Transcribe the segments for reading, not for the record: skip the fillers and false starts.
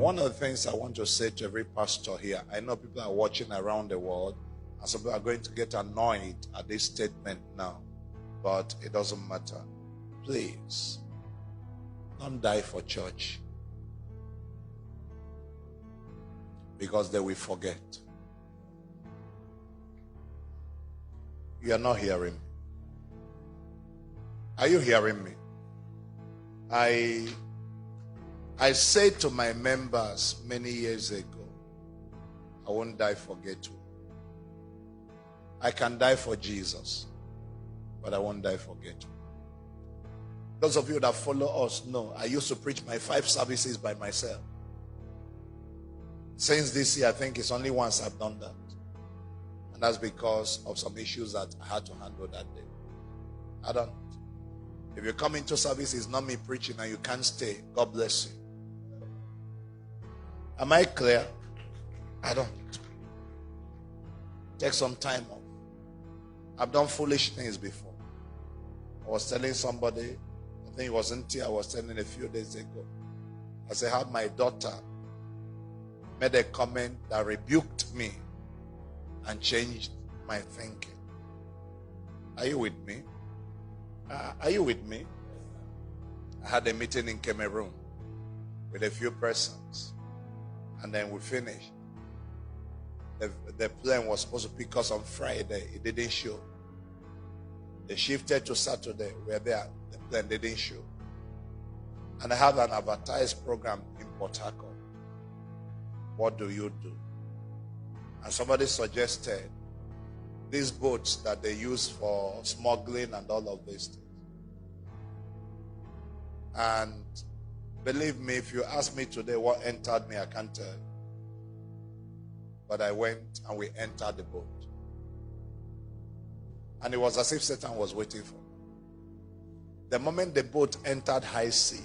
one of the things I want to say to every pastor here, I know people are watching around the world, and some people are going to get annoyed at this statement now, but it doesn't matter. Please, don't die for church, because they will forget. You are not hearing me. Are you hearing me? I said to my members many years ago, I won't die for Gateway. I can die for Jesus, but I won't die for Gateway. Those of you that follow us know I used to preach my 5 services by myself. Since this year, I think it's only once I've done that. And that's because of some issues that I had to handle that day. I don't. If you come into service, it's not me preaching and you can't stay. God bless you. Am I clear? I don't. Take some time off. I've done foolish things before. I was telling somebody, I think it wasn't here, I was telling a few days ago. I said, how my daughter made a comment that rebuked me and changed my thinking. Are you with me? Are you with me? I had a meeting in Cameroon with a few persons, and then we finished. The plane was supposed to pick us on Friday. It didn't show. They shifted to Saturday. We were there. The plane didn't show. And I have an advertised program in Port Harcourt. What do you do? And somebody suggested these boats that they use for smuggling and all of these things. And believe me, if you ask me today what entered me, I can't tell you. But I went and we entered the boat. And it was as if Satan was waiting for me. The moment the boat entered high sea,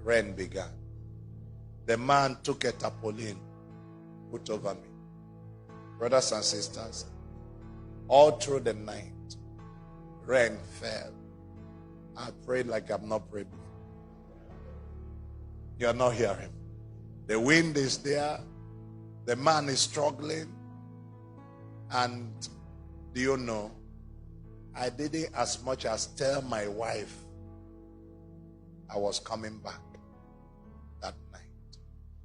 rain began. The man took a tarpaulin, put over me. Brothers and sisters, all through the night, rain fell. I prayed like I've not prayed before. You are not hearing. The wind is there. The man is struggling. And do you know, I didn't as much as tell my wife I was coming back that night.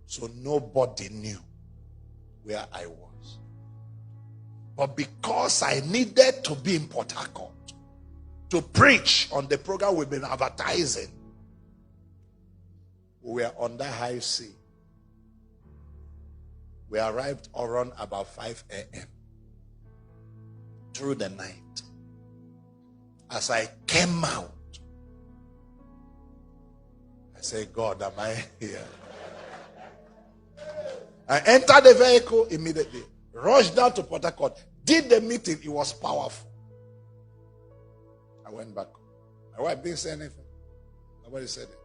So nobody knew where I was. But because I needed to be in Port Harcourt to preach on the program we've been advertising, we were on the high sea. We arrived around about 5 a.m. through the night. As I came out, I said, God, am I here? I entered the vehicle immediately, rushed down to Port Harcourt, did the meeting. It was powerful. I went back. My wife didn't say anything. Nobody said it.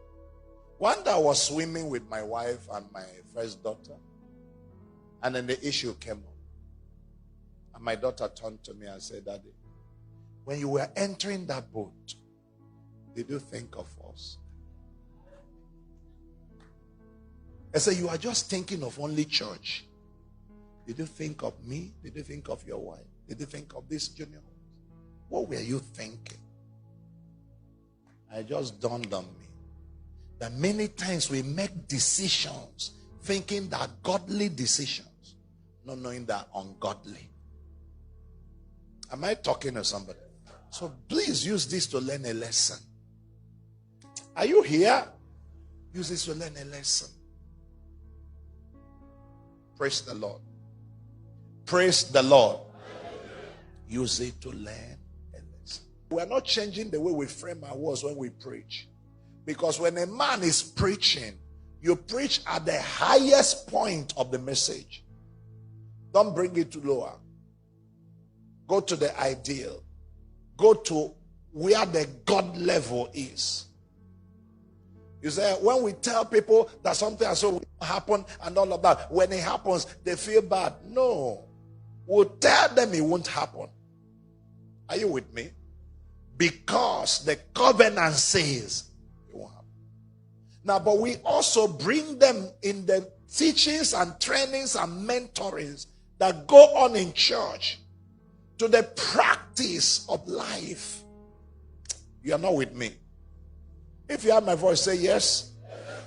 One day I was swimming with my wife and my first daughter, and then the issue came up. And my daughter turned to me and said, Daddy, when you were entering that boat, did you think of us? I said, you are just thinking of only church. Did you think of me? Did you think of your wife? Did you think of this junior? What were you thinking? It just dawned on me that many times we make decisions thinking that godly decisions, not knowing that ungodly. Am I talking to somebody? So please use this to learn a lesson. Are you here? Use this to learn a lesson. Praise the Lord. Praise the Lord. Use it to learn a lesson. We are not changing the way we frame our words when we preach. Because when a man is preaching, you preach at the highest point of the message. Don't bring it to lower. Go to the ideal. Go to where the God level is. You say, when we tell people that something has so happen and all of that, when it happens, they feel bad. No. We'll tell them it won't happen. Are you with me? Because the covenant says it won't happen. Now, but we also bring them in the teachings and trainings and mentorings that go on in church to the practice of life. You are not with me. If you have my voice, say yes.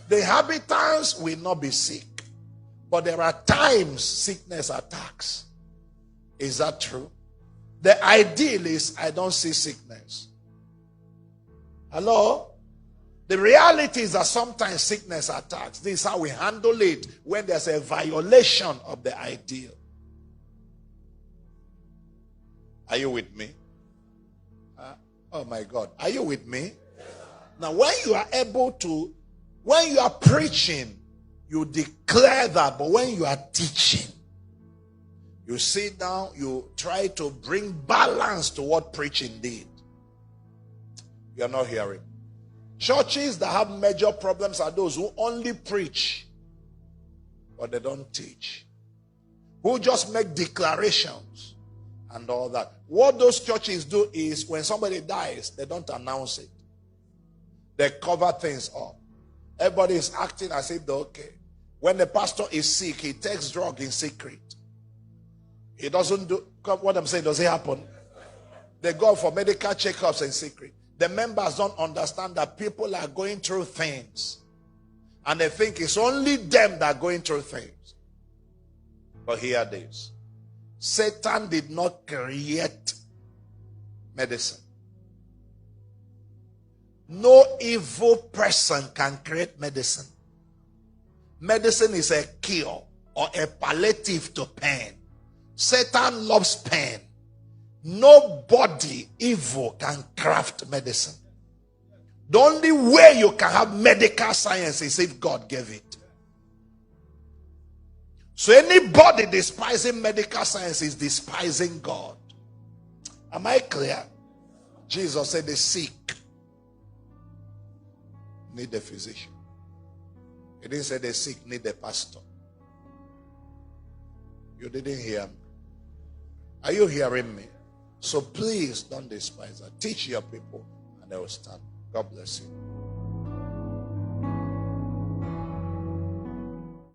The inhabitants will not be sick. But there are times sickness attacks. Is that true? The ideal is I don't see sickness. Hello? The reality is that sometimes sickness attacks. This is how we handle it when there's a violation of the ideal. Are you with me? Oh my God. Are you with me? Now when you are able to, when you are preaching, you declare that. But when you are teaching, you sit down, you try to bring balance to what preaching did. You are not hearing. Churches that have major problems are those who only preach, but they don't teach. Who just make declarations and all that. What those churches do is when somebody dies, they don't announce it. They cover things up. Everybody is acting as if they're okay. When the pastor is sick, he takes drugs in secret. He doesn't do what I'm saying. Does it happen? They go for medical checkups in secret. The members don't understand that people are going through things. And they think it's only them that are going through things. But hear this. Satan did not create medicine. No evil person can create medicine. Medicine is a cure or a palliative to pain. Satan loves pain. Nobody evil can craft medicine. The only way you can have medical science is if God gave it. So anybody despising medical science is despising God. Am I clear? Jesus said the sick need a physician. He didn't say the sick need a pastor. You didn't hear me. Are you hearing me? So please don't despise that. Teach your people and they will stand. God bless you.